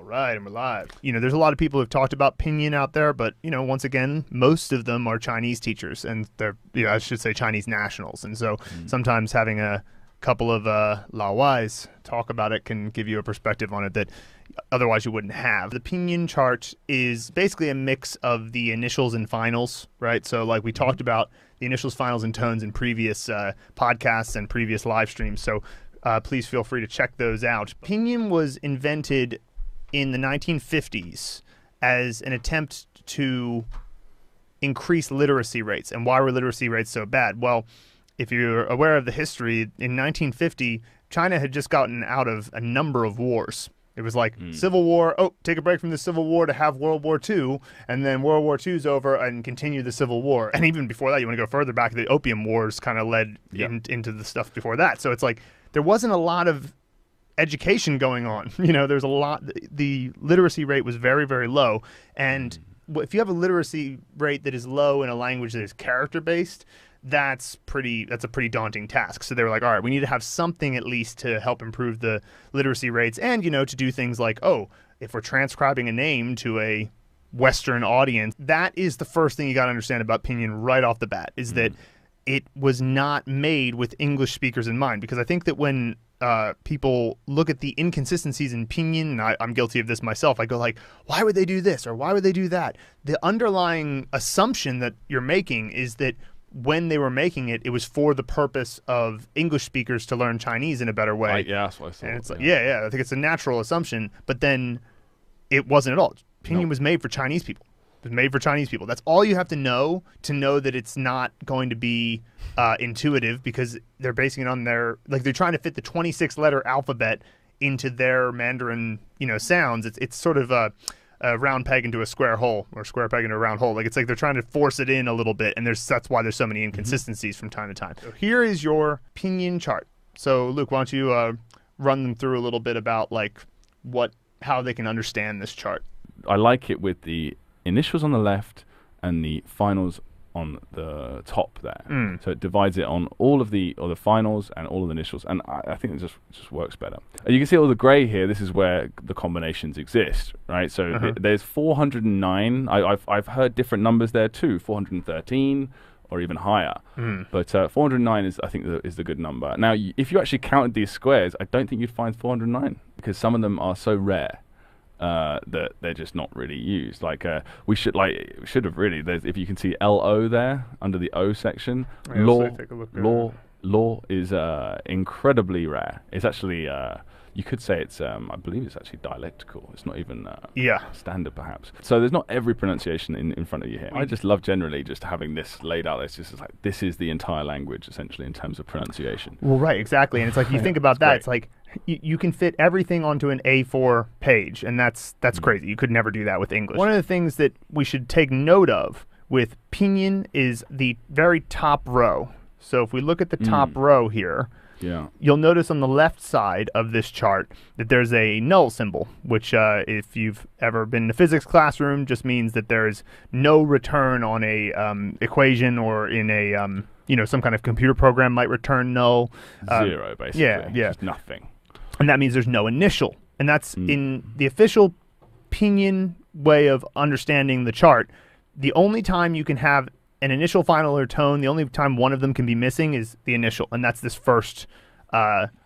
right, and we're live. There's a lot of people who've talked about Pinyin out there, but, once again, most of them are Chinese teachers, and they're, I should say Chinese nationals. And so sometimes having a couple of Laowais talk about it can give you a perspective on it that otherwise you wouldn't have. The Pinyin chart is basically a mix of the initials and finals, right? So like we talked about the initials, finals, and tones in previous podcasts and previous live streams. So please feel free to check those out. Pinyin was invented in the 1950s as an attempt to increase literacy rates. And why were literacy rates so bad? Well, if you're aware of the history, in 1950, China had just gotten out of a number of wars. It was like Civil War, take a break from the Civil War to have World War II, and then World War II's over and continue the Civil War. And even before that, you want to go further back, the Opium Wars kind of led into the stuff before that. So it's like there wasn't a lot of education going on. There's a lot. The literacy rate was very, very low. And if you have a literacy rate that is low in a language that is character-based, that's a pretty daunting task. So they were like, all right, we need to have something at least to help improve the literacy rates and, to do things like, if we're transcribing a name to a Western audience, that is the first thing you got to understand about Pinyin right off the bat, is that it was not made with English speakers in mind. Because I think that when people look at the inconsistencies in Pinyin, and I'm guilty of this myself, I go like, why would they do this or why would they do that? The underlying assumption that you're making is that when they were making it, it was for the purpose of English speakers to learn Chinese in a better way. Yeah, that's what I thought. And it's like, I think it's a natural assumption, but then it wasn't at all. Pinyin was made for Chinese people. It was made for Chinese people. That's all you have to know that it's not going to be intuitive, because they're basing it on they're trying to fit the 26-letter alphabet into their Mandarin, sounds. It's sort of a round peg into a square hole, or square peg into a round hole. It's like they're trying to force it in a little bit, and that's why there's so many inconsistencies from time to time. So here is your Pinyin chart. So Luke, why don't you run them through a little bit about how they can understand this chart? I like it with the initials on the left and the finals on the top there. So it divides it on all of the finals and all of the initials, and I think it just works better. You can see all the grey here. This is where the combinations exist, right? So there's 409. I've heard different numbers there too, 413 or even higher. But 409 is, I think, is the good number. Now, if you actually counted these squares, I don't think you'd find 409, because some of them are so rare that they're just not really used. We should have really. If you can see LO there under the O section, law is incredibly rare. It's actually you could say it's I believe it's actually dialectical. It's not even standard perhaps. So there's not every pronunciation in front of you here. I just love generally just having this laid out. It's just like this is the entire language essentially in terms of pronunciation. Well, right, exactly. And it's like you think about that. Great. It's like you can fit everything onto an A4 page, and that's crazy. You could never do that with English. One of the things that we should take note of with Pinyin is the very top row. So if we look at the top row here, you'll notice on the left side of this chart that there's a null symbol, which if you've ever been in a physics classroom, just means that there is no return on a equation, or in a some kind of computer program might return null. Zero, basically. Yeah. Just nothing. And that means there's no initial. And that's in the official Pinyin way of understanding the chart. The only time you can have an initial, final, or tone, the only time one of them can be missing is the initial. And that's this first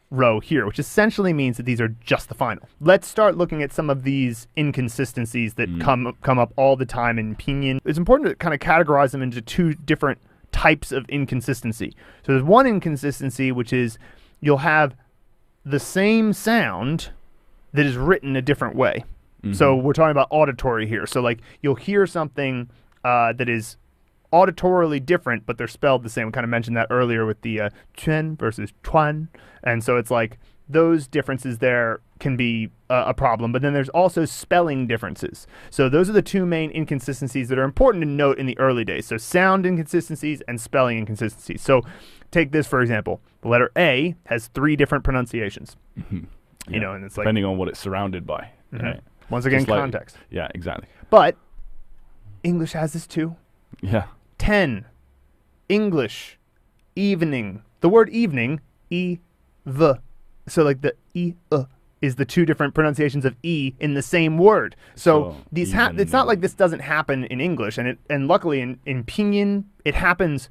row here, which essentially means that these are just the final. Let's start looking at some of these inconsistencies that come up all the time in Pinyin. It's important to kind of categorize them into two different types of inconsistency. So there's one inconsistency, which is you'll have the same sound that is written a different way. So we're talking about auditory here. So you'll hear something that is auditorily different, but they're spelled the same. We kind of mentioned that earlier with the chen versus tuan. And so it's like those differences there can be a problem. But then there's also spelling differences. So those are the two main inconsistencies that are important to note in the early days. So sound inconsistencies and spelling inconsistencies. So take this, for example. The letter A has 3 different pronunciations. And it's like, depending on what it's surrounded by. Right? Once again, context. Yeah, exactly. But English has this too. Yeah. 10. English. Evening. The word evening, E-V. So like the E-V is the two different pronunciations of E in the same word. So it's not like this doesn't happen in English, and luckily in Pinyin it happens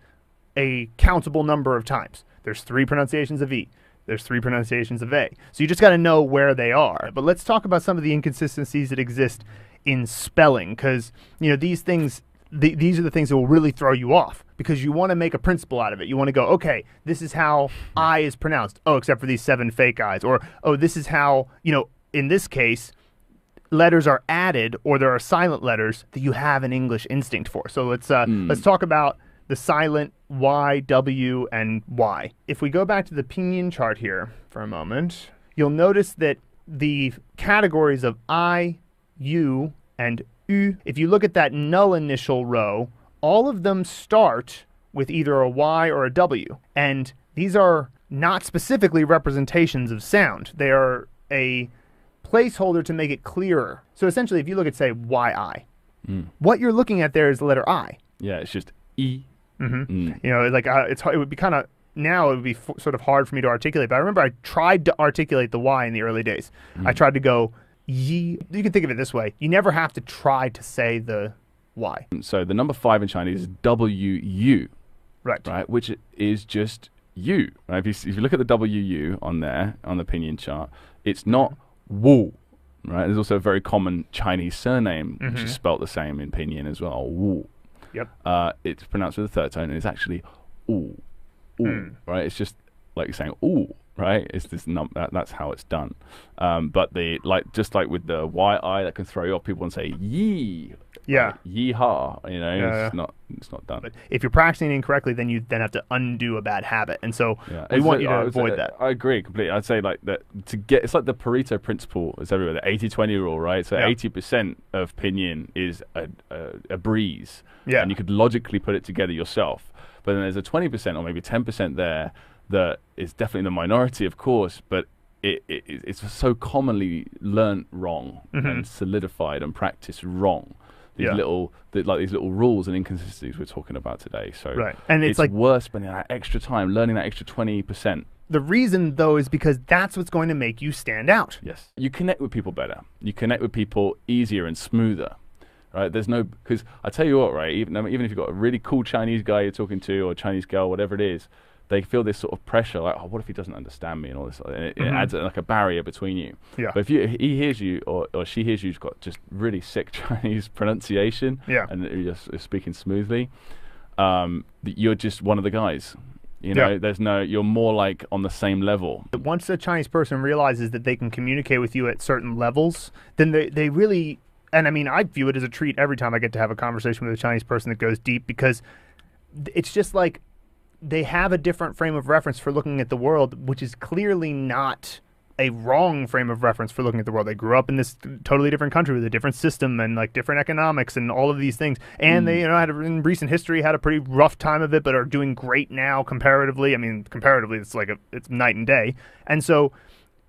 a countable number of times. There's 3 pronunciations of E. There's 3 pronunciations of A. So you just got to know where they are. But let's talk about some of the inconsistencies that exist in spelling, because these things. These are the things that will really throw you off, because you want to make a principle out of it. You want to go, okay, this is how I is pronounced. Oh, except for these 7 fake I's. Or, oh, this is how, in this case, letters are added, or there are silent letters that you have an English instinct for. So let's talk about the silent Y, W, and Y. If we go back to the Pinyin chart here for a moment, you'll notice that the categories of I, U, and U, if you look at that null initial row, all of them start with either a Y or a W. And these are not specifically representations of sound. They are a placeholder to make it clearer. So essentially, if you look at, say, YI, what you're looking at there is the letter I. Yeah, it's just E. It would be kind of, now it would be sort of hard for me to articulate. But I remember I tried to articulate the Y in the early days. I tried to go, Yi. You can think of it this way. You never have to try to say the Y. So the number 5 in Chinese is WU. Right. Which is just U. Right? If you look at the WU on there, on the Pinyin chart, it's not Wu. Right? There's also a very common Chinese surname, which is spelt the same in Pinyin as well, Wu. Yep. It's pronounced with a third tone, and it's actually U. Right? It's just like you're saying ooh. Right, it's this that's how it's done. But just like with the YI, that can throw you off. People and say yee, yeehaw. It's not done. But if you're practicing incorrectly, then you have to undo a bad habit, and so we want you to avoid that. I agree completely. I'd say like that it's like the Pareto principle is everywhere. The 80-20 rule, right? So 80% of Pinyin is a breeze, and you could logically put it together yourself. But then there's a 20% or maybe 10% there that is definitely the minority, of course, but it's so commonly learnt wrong and solidified and practiced wrong. These little rules and inconsistencies we're talking about today. So and it's worth spending that extra time learning that extra 20%. The reason, though, is because that's what's going to make you stand out. Yes, you connect with people better. You connect with people easier and smoother. Right, because I tell you what, right, even if you've got a really cool Chinese guy you're talking to or Chinese girl, whatever it is, they feel this sort of pressure, like, oh, what if he doesn't understand me and all this, and it adds like a barrier between you. Yeah. But if he hears you or she hears you've got just really sick Chinese pronunciation, and you're speaking smoothly, you're just one of the guys. You're more like on the same level. Once a Chinese person realizes that they can communicate with you at certain levels, then they really. And I mean, I view it as a treat every time I get to have a conversation with a Chinese person that goes deep, because it's just like they have a different frame of reference for looking at the world, which is clearly not a wrong frame of reference for looking at the world. They grew up in this totally different country with a different system and like different economics and all of these things. And they, in recent history had a pretty rough time of it, but are doing great now comparatively. I mean, comparatively, it's night and day. And so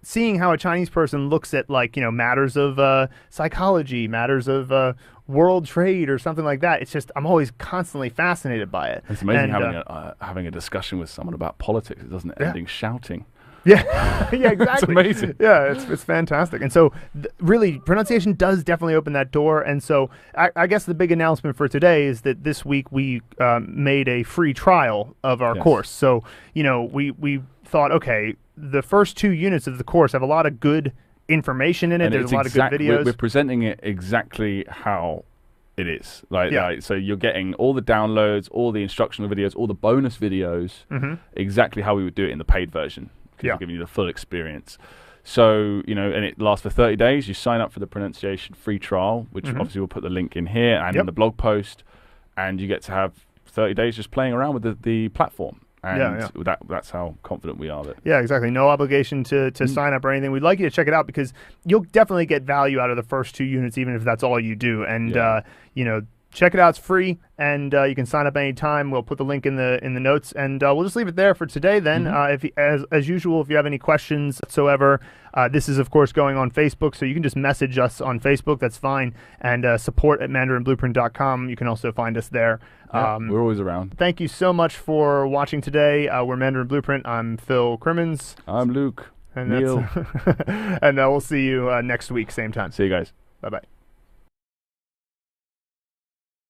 seeing how a Chinese person looks at matters of psychology, matters of world trade or something like that, it's just I'm always constantly fascinated by it. It's amazing having a discussion with someone about politics. It doesn't ending shouting. Yeah, exactly. It's amazing. Yeah, it's fantastic. And so really pronunciation does definitely open that door. And so I guess the big announcement for today is that this week we made a free trial of our course. So, we thought, okay, the first 2 units of the course have a lot of good information in it. There's a lot of good videos. We're presenting it exactly how it is. So you're getting all the downloads, all the instructional videos, all the bonus videos, exactly how we would do it in the paid version. Because we're giving you the full experience. So, and it lasts for 30 days. You sign up for the pronunciation free trial, which obviously we'll put the link in here and in the blog post. And you get to have 30 days just playing around with the platform. And that's how confident we are. Yeah, exactly. No obligation to sign up or anything. We'd like you to check it out because you'll definitely get value out of the first 2 units, even if that's all you do. And, check it out. It's free, and you can sign up anytime. We'll put the link in the notes, and we'll just leave it there for today then. As usual, if you have any questions whatsoever, this is, of course, going on Facebook, so you can just message us on Facebook. That's fine. And support@mandarinblueprint.com. You can also find us there. We're always around. Thank you so much for watching today. We're Mandarin Blueprint. I'm Phil Crimmins. I'm Luke. And Neil. and we'll see you next week, same time. See you guys. Bye bye.